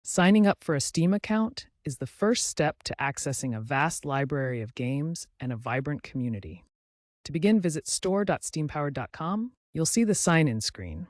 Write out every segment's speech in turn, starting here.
Signing up for a Steam account is the first step to accessing a vast library of games and a vibrant community. To begin, visit store.steampowered.com. You'll see the sign-in screen.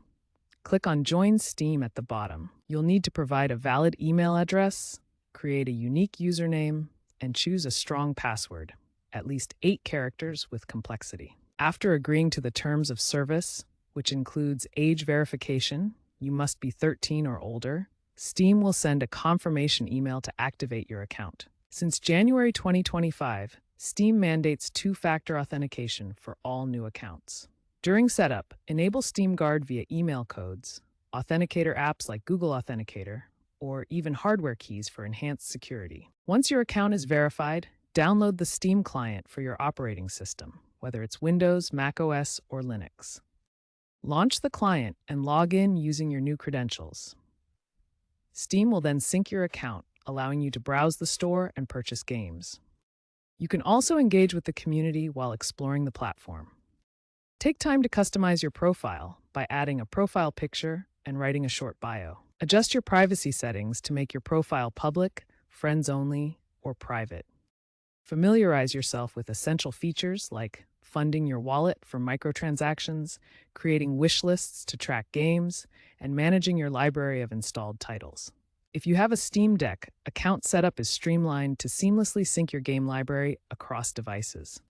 Click on Join Steam at the bottom. You'll need to provide a valid email address, create a unique username, and choose a strong password, at least 8 characters with complexity. After agreeing to the terms of service, which includes age verification, you must be 13 or older, Steam will send a confirmation email to activate your account. Since January 2025, Steam mandates two-factor authentication for all new accounts. During setup, enable Steam Guard via email codes, authenticator apps like Google Authenticator, or even hardware keys for enhanced security. Once your account is verified, download the Steam client for your operating system, whether it's Windows, Mac OS, or Linux. Launch the client and log in using your new credentials. Steam will then sync your account, allowing you to browse the store and purchase games. You can also engage with the community while exploring the platform. Take time to customize your profile by adding a profile picture and writing a short bio. Adjust your privacy settings to make your profile public, friends only, or private. Familiarize yourself with essential features like funding your wallet for microtransactions, creating wish lists to track games, and managing your library of installed titles. If you have a Steam Deck, account setup is streamlined to seamlessly sync your game library across devices.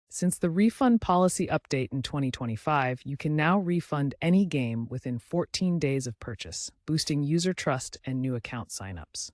Since the refund policy update in 2025, you can now refund any game within 14 days of purchase, boosting user trust and new account signups.